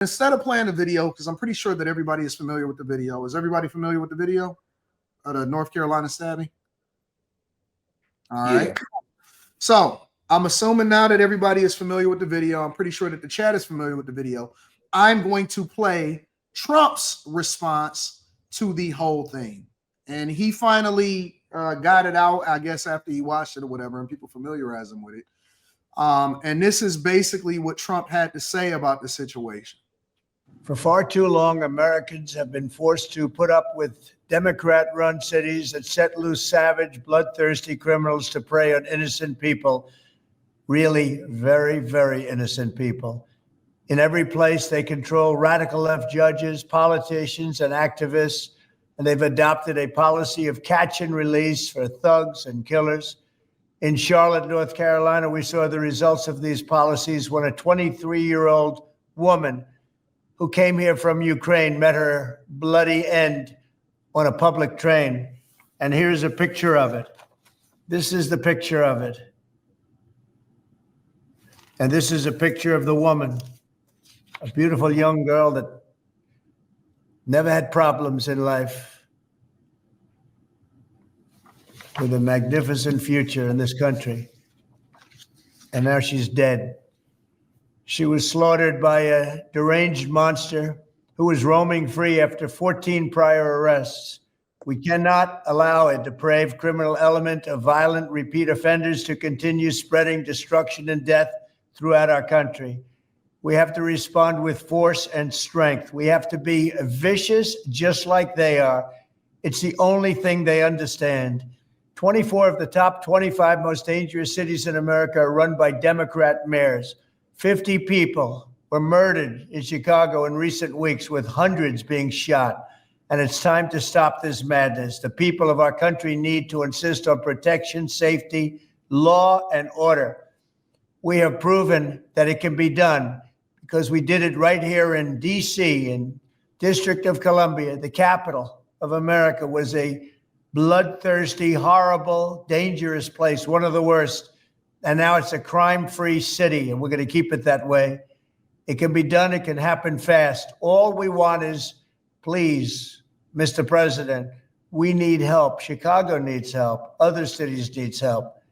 Instead of playing the video, because I'm pretty sure that everybody is familiar with the video. Is everybody familiar with the video of the North Carolina stabbing? All right. Yeah. So I'm assuming now that everybody is familiar with the video. I'm pretty sure that the chat is familiar with the video. I'm going to play Trump's response to the whole thing. And he finally got it out, I guess, after he watched it or whatever, and people familiarized him with it. And this is basically what Trump had to say about the situation. For far too long, Americans have been forced to put up with Democrat-run cities that set loose savage, bloodthirsty criminals to prey on innocent people, really very, very innocent people. In every place, they control radical left judges, politicians, and activists, and they've adopted a policy of catch and release for thugs and killers. In Charlotte, North Carolina, we saw the results of these policies when a 23-year-old woman who came here from Ukraine met her bloody end on a public train. And here's a picture of it. This is the picture of it. And this is a picture of the woman, a beautiful young girl that never had problems in life, with a magnificent future in this country. And now she's dead. She was slaughtered by a deranged monster who was roaming free after 14 prior arrests. We cannot allow a depraved criminal element of violent repeat offenders to continue spreading destruction and death throughout our country. We have to respond with force and strength. We have to be vicious just like they are. It's the only thing they understand. 24 of the top 25 most dangerous cities in America are run by Democrat mayors. 50 people were murdered in Chicago in recent weeks, with hundreds being shot. And it's time to stop this madness. The people of our country need to insist on protection, safety, law, and order. We have proven that it can be done because we did it right here in D.C., in District of Columbia. The capital of America was a bloodthirsty, horrible, dangerous place, one of the worst. And now it's a crime-free city, and we're going to keep it that way. It can be done. It can happen fast. All we want is, please, Mr. President, we need help. Chicago needs help. Other cities needs help.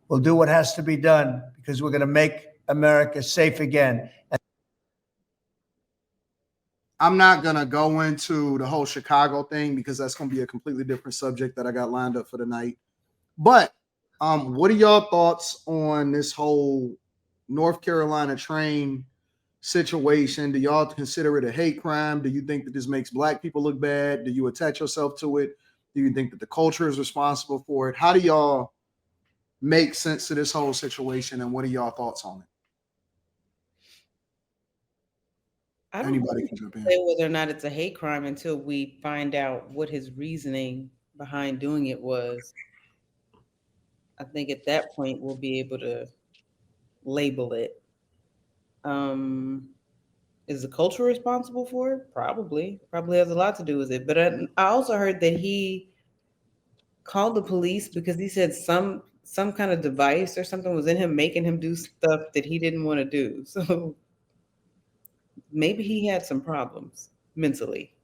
We'll do what has to be done because we're going to make America safe again. I'm not going to go into the whole Chicago thing because that's going to be a completely different subject that I got lined up for tonight. But what are y'all thoughts on this whole North Carolina train situation? Do y'all consider it a hate crime? Do you think that this makes black people look bad? Do you attach yourself to it? Do you think that the culture is responsible for it? How do y'all make sense to this whole situation, and what are y'all thoughts on it? Anybody can jump in. Say whether or not it's a hate crime until we find out what his reasoning behind doing it was. I think at that point we'll be able to label it. Is the culture responsible for it? Probably has a lot to do with it. But I also heard that he called the police because he said some kind of device or something was in him making him do stuff that he didn't want to do. So maybe he had some problems mentally.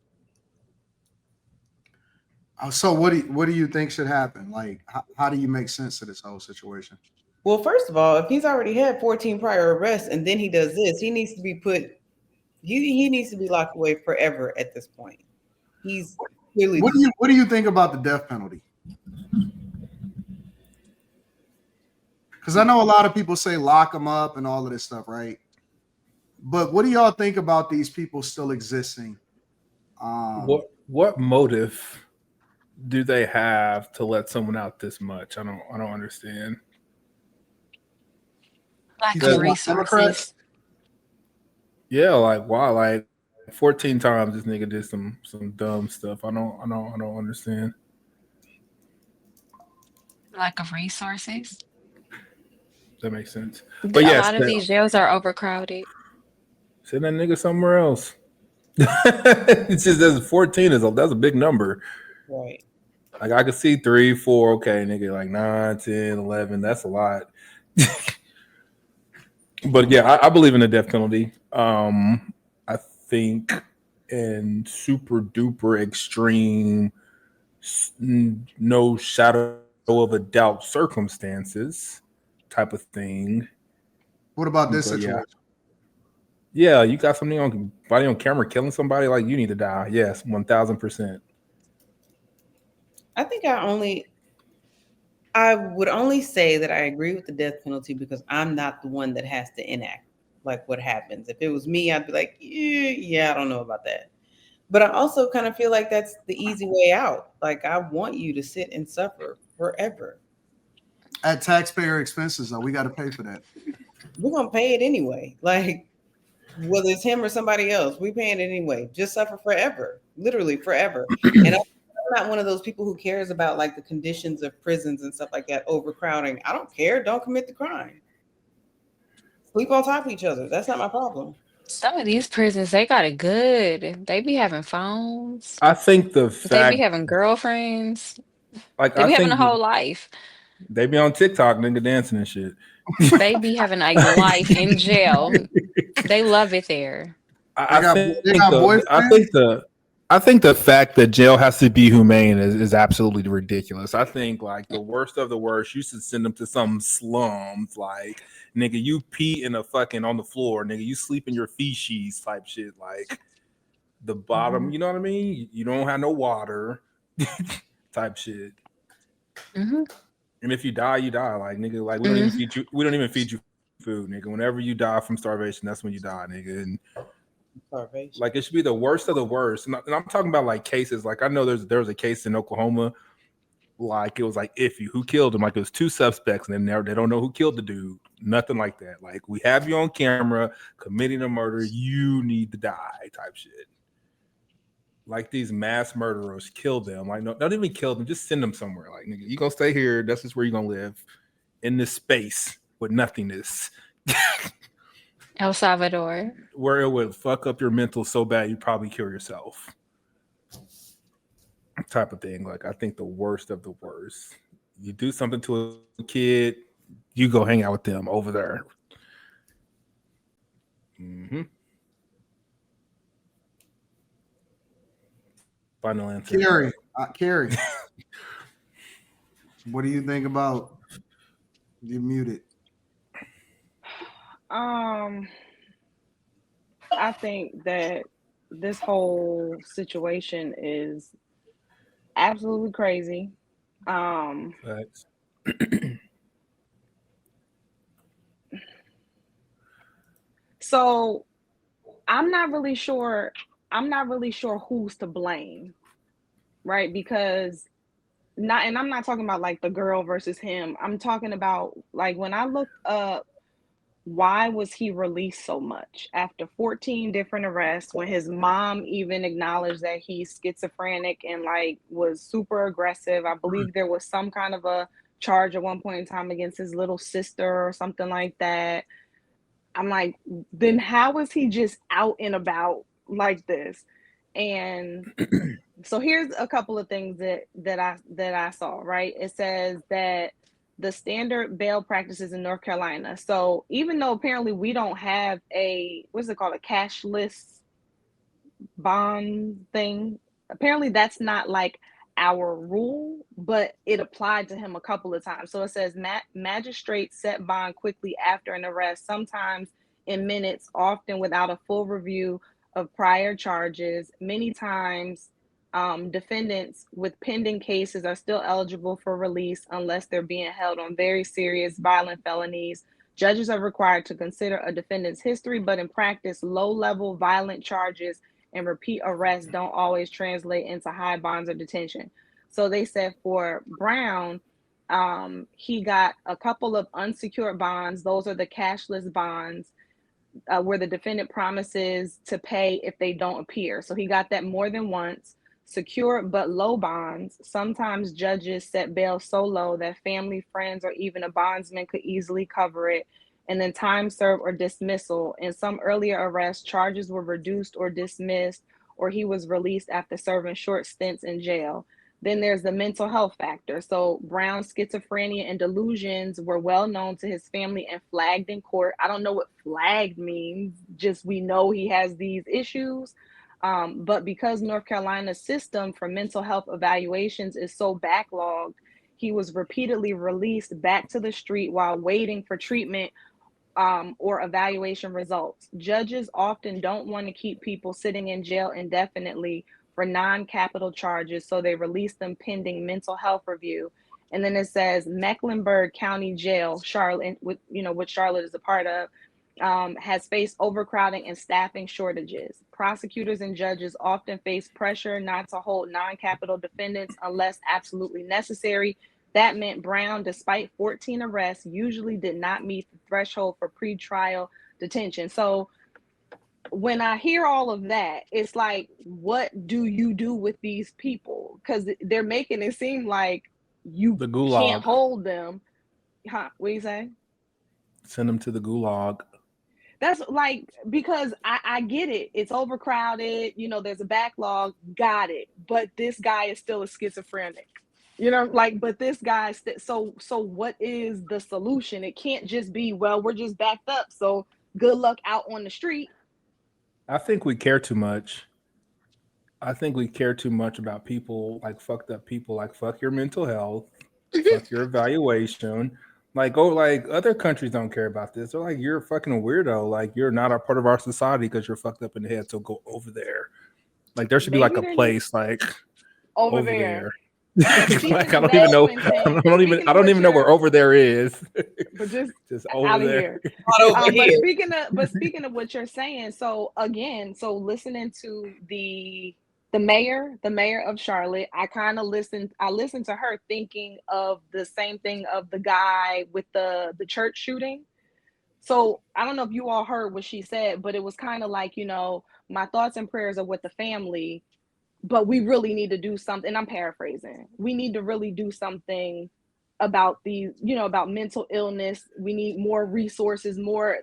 So what do you think should happen? Like, how do you make sense of this whole situation? Well, first of all, if he's already had 14 prior arrests and then he does this, he needs to be he needs to be locked away forever at this point. He's clearly. What do you think about the death penalty? Because I know a lot of people say lock them up and all of this stuff, right? But what do y'all think about these people still existing? What motive do they have to let someone out this much? I don't understand. Lack of resources. Yeah, like why? Like 14 times this nigga did some dumb stuff. I don't understand. Lack of resources. That makes sense. But a lot of these jails are overcrowded. Send that nigga somewhere else. It's just that's 14 that's a big number. Right. Like I could see 3, 4, okay, nigga, like 9, 10, 11. That's a lot. But yeah, I believe in the death penalty. I think in super duper extreme, no shadow of a doubt circumstances type of thing. What about this But situation? yeah, you got something on body on camera killing somebody, like you need to die. Yes, 1000%. I think I would only say that I agree with the death penalty because I'm not the one that has to enact like what happens. If it was me, I'd be like, yeah, I don't know about that. But I also kind of feel like that's the easy way out. Like I want you to sit and suffer forever. At taxpayer expenses, though, we got to pay for that. We're gonna pay it anyway. Like whether it's him or somebody else, we paying it anyway. Just suffer forever, literally forever. And I'm not one of those people who cares about like the conditions of prisons and stuff like that, overcrowding. I don't care. Don't commit the crime. Sleep on top of each other. That's not my problem. Some of these prisons, they got it good. They be having phones. I think the They be fact, having girlfriends. like, They I be having a think whole life. they be on TikTok, nigga, dancing and shit. They be having a life in jail. They love it there. They got boyfriends. I think the fact that jail has to be humane is absolutely ridiculous. I think like the worst of the worst, you should send them to some slums, like nigga, you pee in a fucking on the floor, nigga, you sleep in your feces type shit, like the bottom, you know what I mean? You don't have no water type shit. Hmm. And if you die, you die. Like nigga, like we don't even feed you food, nigga. Whenever you die from starvation, that's when you die, nigga. And Starvation. like it should be the worst of the worst. And I'm talking about like cases. Like I know there was a case in Oklahoma. Like it was like iffy who killed him. Like it was two suspects, and they don't know who killed the dude. Nothing like that. Like we have you on camera committing a murder. You need to die. Type shit. Like these mass murderers, kill them. Like no, don't even kill them. Just send them somewhere. Like nigga, you gonna stay here. That's just where you gonna live in this space with nothingness. El Salvador. Where it would fuck up your mental so bad you'd probably kill yourself. Type of thing. Like I think the worst of the worst. You do something to a kid, you go hang out with them over there. Mm-hmm. Final answer. Carrie, what do you think about you muted? I think that this whole situation is absolutely crazy. Thanks. So I'm not really sure who's to blame, right? Because I'm not talking about like the girl versus him. I'm talking about like when I looked up why was he released so much after 14 different arrests when his mom even acknowledged that he's schizophrenic and like was super aggressive. I believe there was some kind of a charge at one point in time against his little sister or something like that. I'm like, then how is he just out and about like this? And so here's a couple of things that I saw, right? It says that the standard bail practices in North Carolina. So even though apparently we don't have what's it called, a cashless bond thing, apparently that's not like our rule, but it applied to him a couple of times. So it says magistrates set bond quickly after an arrest, sometimes in minutes, often without a full review of prior charges. Many times defendants with pending cases are still eligible for release unless they're being held on very serious violent felonies. Judges are required to consider a defendant's history, but in practice, low-level violent charges and repeat arrests don't always translate into high bonds or detention. So they said for Brown, he got a couple of unsecured bonds. Those are the cashless bonds. Where the defendant promises to pay if they don't appear. So he got that more than once. Secure but low bonds. Sometimes judges set bail so low that family, friends, or even a bondsman could easily cover it. And then time served or dismissal. In some earlier arrests, charges were reduced or dismissed, or he was released after serving short stints in jail. Then there's the mental health factor. So Brown's schizophrenia and delusions were well known to his family and flagged in court. I don't know what flagged means, just we know he has these issues. But because North Carolina's system for mental health evaluations is so backlogged, he was repeatedly released back to the street while waiting for treatment or evaluation results. Judges often don't want to keep people sitting in jail indefinitely for non-capital charges, so they release them pending mental health review. And then it says Mecklenburg County Jail, Charlotte, which Charlotte is a part of, has faced overcrowding and staffing shortages. Prosecutors and judges often face pressure not to hold non-capital defendants unless absolutely necessary. That meant Brown, despite 14 arrests, usually did not meet the threshold for pretrial detention. So when I hear all of that, it's like, what do you do with these people? Because they're making it seem like you The gulag. can't hold them. Huh? What do you say? Send them to the gulag. That's like, because I get it. It's overcrowded. There's a backlog. Got it. But this guy is still a schizophrenic. But this guy. So what is the solution? It can't just be, well, we're just backed up. So good luck out on the street. I think we care too much. I think we care too much about people, like fucked up people, like fuck your mental health, fuck your evaluation. Like other countries don't care about this. They're like, you're a fucking weirdo. Like, you're not a part of our society because you're fucked up in the head. So go over there. Like, there should be like a place like over there. Like, I don't even know. I don't even know where over there is. But just over out of there. Here. But speaking of what you're saying, so listening to the mayor of Charlotte, I listened to her thinking of the same thing of the guy with the church shooting. So I don't know if you all heard what she said, but it was kind of like, my thoughts and prayers are with the family, but we really need to do something. I'm paraphrasing. We need to really do something about about mental illness. We need more resources, more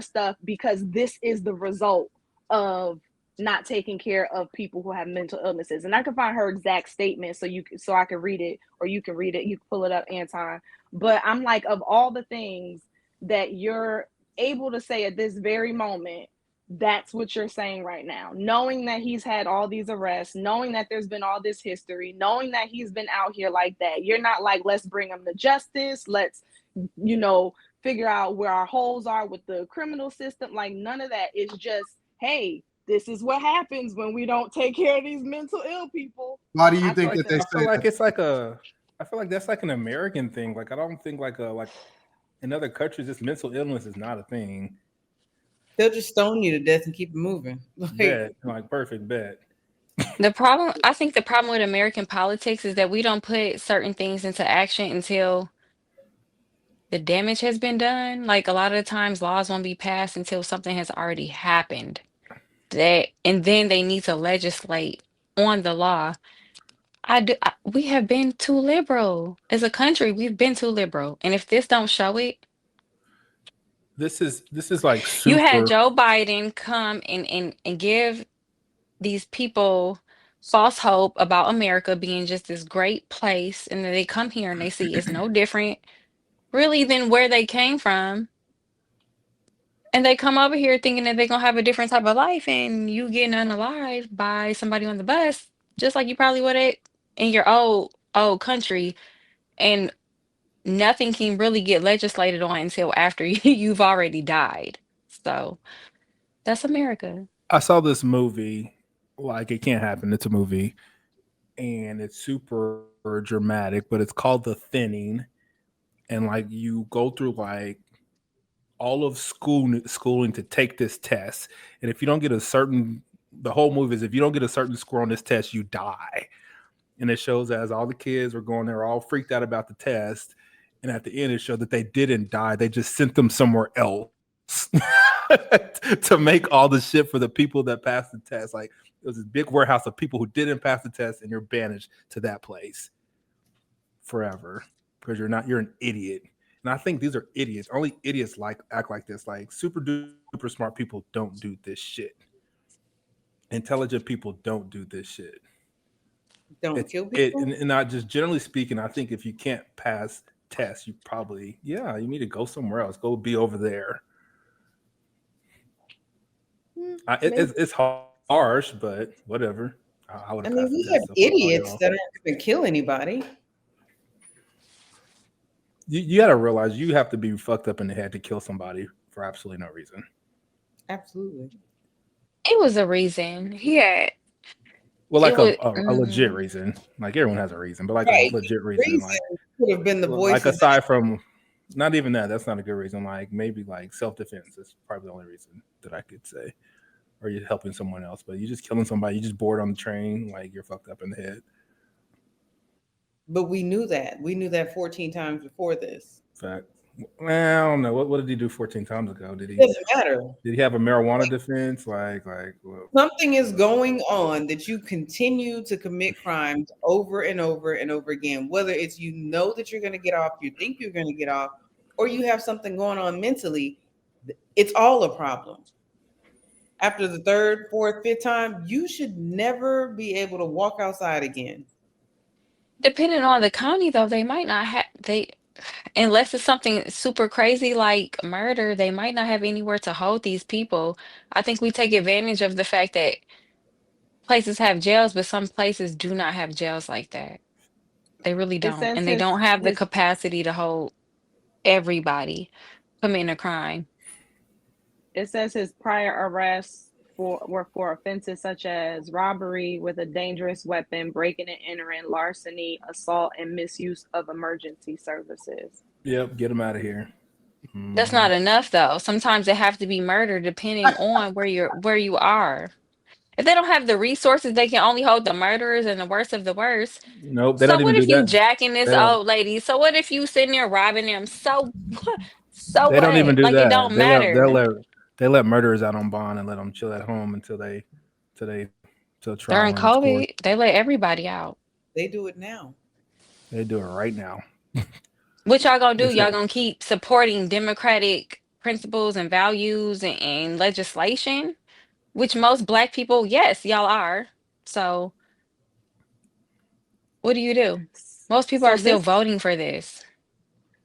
stuff, because this is the result of not taking care of people who have mental illnesses. And I can find her exact statement so I can read it, or you can read it. You can pull it up, Anton. But I'm like, of all the things that you're able to say at this very moment, that's what you're saying right now, knowing that he's had all these arrests, knowing that there's been all this history, knowing that he's been out here like that. You're not like, let's bring him to justice. Let's, figure out where our holes are with the criminal system. Like, none of that. It's just, hey, this is what happens when we don't take care of these mental ill people. Why do you think that they say I feel like it's like I feel like that's like an American thing. Like, I don't think like in other countries, this mental illness is not a thing. They'll just stone you to death and keep it moving. Perfect bet. I think the problem with American politics is that we don't put certain things into action until the damage has been done. Like, a lot of the times laws won't be passed until something has already happened. And then they need to legislate on the law. We have been too liberal. As a country, we've been too liberal. And if this don't show it, this is like super. You had Joe Biden come and give these people false hope about America being just this great place, and then they come here and they see it's no different really than where they came from. And they come over here thinking that they're gonna have a different type of life, and you getting unalived by somebody on the bus, just like you probably would in your old country. And nothing can really get legislated on until after you've already died. So that's America. I saw this movie, like, it can't happen. It's a movie, and it's super dramatic, but it's called The Thinning. And like, you go through like all of schooling to take this test, and if you don't get the whole movie is, if you don't get a certain score on this test, you die. And it shows as all the kids were going there, all freaked out about the test, and at the end it showed that they didn't die. They just sent them somewhere else to make all the shit for the people that passed the test. Like, it was this big warehouse of people who didn't pass the test, and you're banished to that place forever because you're an idiot. And I think these are idiots. Only idiots act like this. Like, super duper smart people don't do this shit. Intelligent people don't do this shit. Don't kill people. And not just generally speaking, I think if you can't pass tests, you probably you need to go somewhere else. Go be over there. It's harsh, but whatever. I would I have mean, passed the we have test. idiots that aren't going to kill anybody. You got to realize you have to be fucked up in the head to kill somebody for absolutely no reason. Absolutely. It was a reason. Yeah. Well, like It was a legit reason. Like everyone has a reason, but like Right. a legit reason. Reason could have been the voice. Like aside from, not even that. That's not a good reason. Like maybe like self-defense is probably the only reason that I could say. Or you're helping someone else, but you're just killing somebody. You just bored on the train. Like you're fucked up in the head. But we knew that. We knew that 14 times before this. Fact. Well, I don't know. What did he do 14 times ago? It doesn't matter. Did he have a marijuana defense? Like well, Something is going on that you continue to commit crimes over and over and over again. Whether it's you know that you're going to get off, you think you're going to get off, or you have something going on mentally, it's all a problem. After the third, fourth, fifth time, you should never be able to walk outside again. depending on the county though, they might not have unless it's something super crazy like murder, they might not have anywhere to hold these people. I think we take advantage of the fact that places have jails, but some places do not have jails like that. They really It don't. says And they don't have the his capacity to hold everybody committing a crime. it says his prior arrests were for offenses such as robbery with a dangerous weapon, breaking and entering, larceny, assault, and misuse of emergency services. yep, get him out of here. That's not enough though. Sometimes they have to be murder depending on where you are. If they don't have the resources, they can only hold the murderers and the worst of the worst. Nope, they So don't even what do if you that. jacking this They don't. old lady? So what if you sitting there robbing them? So what? So They don't even what? do Like it that. don't matter. They let murderers out on bond and let them chill at home until trial During runs its course. COVID, they let everybody out. They do it now. They do it right now. What y'all gonna do? It's a- Y'all gonna keep supporting democratic principles and values and legislation? Which most black people, yes, y'all are. So what do? Most people So are still this voting for this.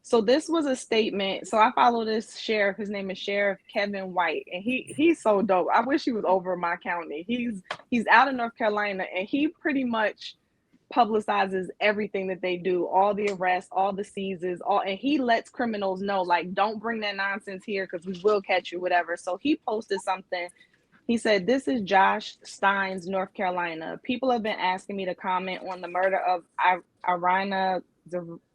So this was a statement. So I follow this sheriff. His name is Sheriff Kevin White, and he's so dope. I wish he was over my county. He's out in North Carolina, and he pretty much publicizes everything that they do, all the arrests, all the seizures, and he lets criminals know, like, don't bring that nonsense here because we will catch you, whatever. So he posted something. He said, "This is Josh Steins, North Carolina. People have been asking me to comment on the murder of Irina.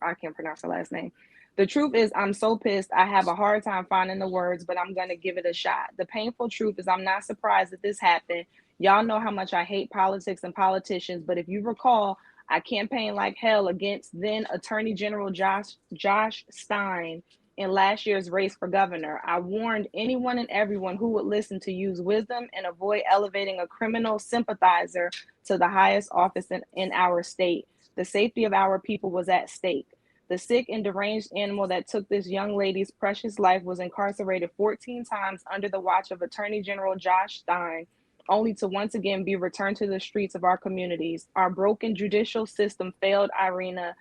I can't pronounce her last name. The truth is, I'm so pissed. I have a hard time finding the words, but I'm going to give it a shot. The painful truth is I'm not surprised that this happened. Y'all know how much I hate politics and politicians, but if you recall, I campaigned like hell against then Attorney General Josh Stein in last year's race for governor. I warned anyone and everyone who would listen to use wisdom and avoid elevating a criminal sympathizer to the highest office in our state. The safety of our people was at stake. The sick and deranged animal that took this young lady's precious life was incarcerated 14 times under the watch of Attorney General Josh Stein, only to once again be returned to the streets of our communities. Our broken judicial system failed Irina.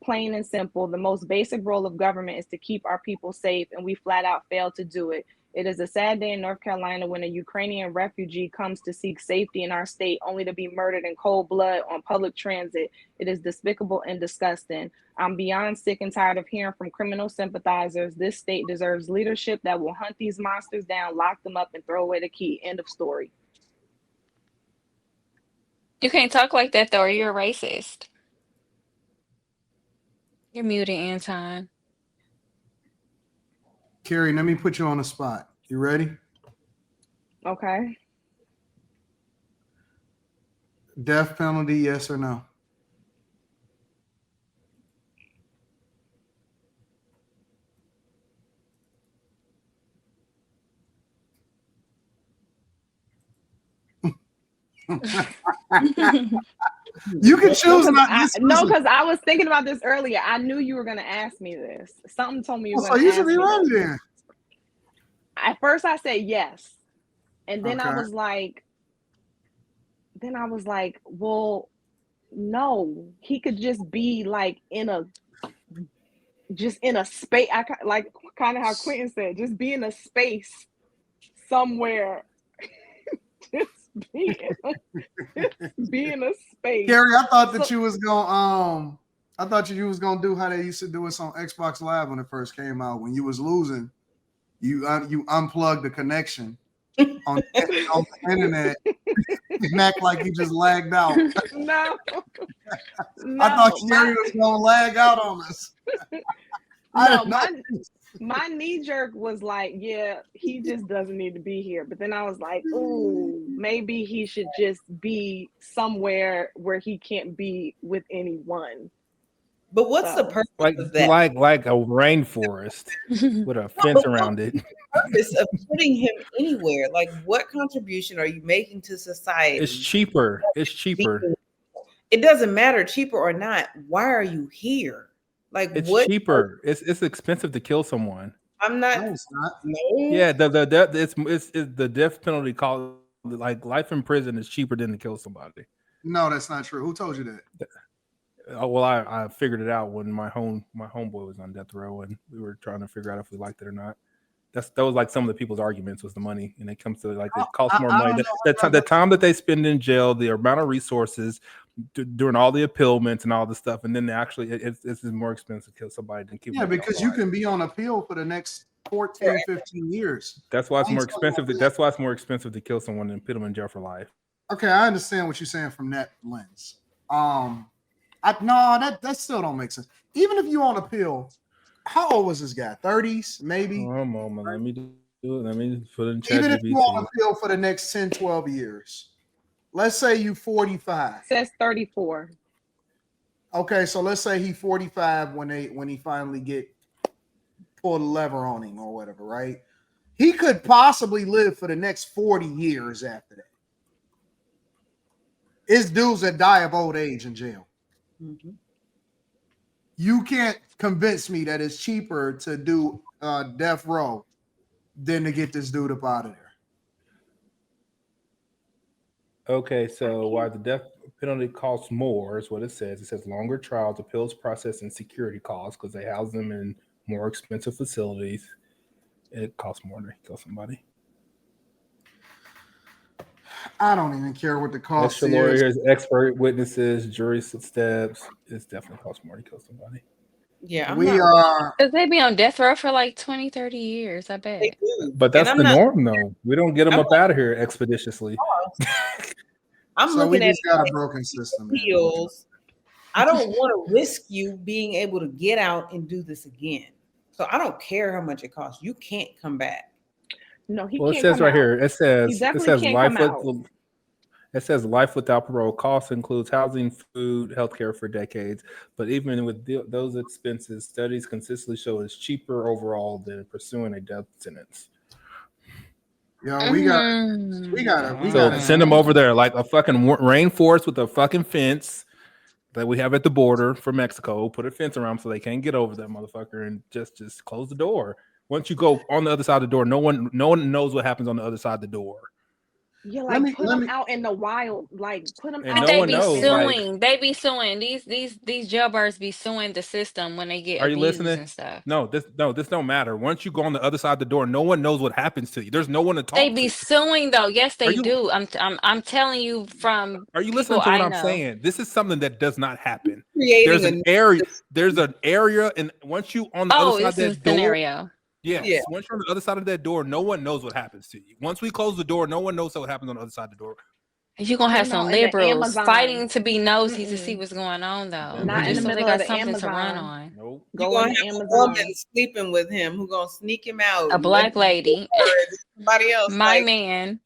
Plain and simple, the most basic role of government is to keep our people safe, and we flat out failed to do it. It is a sad day in North Carolina when a Ukrainian refugee comes to seek safety in our state only to be murdered in cold blood on public transit. It is despicable and disgusting. I'm beyond sick and tired of hearing from criminal sympathizers. This state deserves leadership that will hunt these monsters down, lock them up, and throw away the key. End of story." You can't talk like that though, or you're a racist. You're muted, Anton. Carrie, let me put you on the spot. You ready? Okay. Death penalty, yes or no? You can choose not to. No, because I was thinking about this earlier. I knew you were going to ask me this. Something told me you were So going to you ask should be me ready this. then. At first, I said yes, and then I Okay. was like, well, No, he could just be like in a space. Like kind of how Quentin said, just be in a space somewhere. Just be in a space. Carrie, I thought that you was gonna do how they used to do us on Xbox Live when it first came out. When you was losing, you unplugged the connection on the internet and act like you just lagged out. No. I thought Carrie was gonna lag out on us. No, my knee jerk was like, yeah, he just doesn't need to be here. But then I was like, ooh, maybe he should just be somewhere where he can't be with anyone. But what's the purpose of that? Like a rainforest with a fence around it. Purpose of putting him anywhere? Like, what contribution are you making to society? It's cheaper. It doesn't matter, cheaper or not. Why are you here? Like, it's what? cheaper. It's expensive to kill someone. I'm not. No, it's not. No. Yeah, it's the death penalty called like life in prison is cheaper than to kill somebody. No, that's not true. Who told you that? Well, I figured it out when my homeboy was on death row and we were trying to figure out if we liked it or not. That was like some of the people's arguments was the money, and it comes to like it costs more money. The time that they spend in jail, the amount of resources during all the appealments and all the stuff, and then it's more expensive to kill somebody than keep. Yeah, because you can be on appeal for the next 14, 15 years. That's why it's more expensive. That's why it's more expensive to kill someone than put them in jail for life. Okay, I understand what you're saying from that lens. That still don't make sense. Even if you on appeal, how old was this guy? 30s, maybe? One moment, let me do it. Let me put it in chat. Even if you on appeal for the next 10, 12 years, let's say you 45. It says 34. Okay, so let's say he 45 when he finally pull the lever on him or whatever, right? He could possibly live for the next 40 years after that. It's dudes that die of old age in jail. Mm-hmm. You can't convince me that it's cheaper to do death row than to get this dude up out of there. Okay, so why the death penalty costs more is what it says. It says longer trials, appeals process, and security costs because they house them in more expensive facilities. It costs more to kill somebody. I don't even care what the cost Extra is. lawyers, expert witnesses, jury steps. It's definitely costs more to kill somebody. Yeah, because they be on death row for like 20, 30 years, I bet. But that's the norm, though. We don't get them up out of here expeditiously. I'm So looking we just at got a broken system. appeals. I don't want to risk you being able to get out and do this again. So I don't care how much it costs. You can't come back. No, he Well, can't. It says right out. here. It says life. It says life without parole. Cost includes housing, food, healthcare for decades. But even with those expenses, studies consistently show it's cheaper overall than pursuing a death sentence. Yo, we got send them over there like a fucking rainforest with a fucking fence that we have at the border for Mexico. Put a fence around so they can't get over that motherfucker, and just close the door. Once you go on the other side of the door, no one knows what happens on the other side of the door. Yeah, like put them out in the wild, like put them out. But they be suing. They be suing. These jailbirds be suing the system when they get abused and stuff. No, this don't matter. Once you go on the other side of the door, no one knows what happens to you. There's no one to talk to. They be suing though. Yes, they do. I'm telling you from. Are you listening to what I'm saying? This is something that does not happen. There's an area, and once you on the other side of that door. Scenario. Yes. Yeah. Once you're on the other side of that door, no one knows what happens to you. Once we close the door, no one knows what happens on the other side of the door. You're gonna have some liberals fighting to be nosy to see what's going on, though. Not just in the so they middle got of the something Amazon. to run on. Nope. You're gonna have a woman sleeping with him who gonna sneak him out. A black lady. Somebody else. My man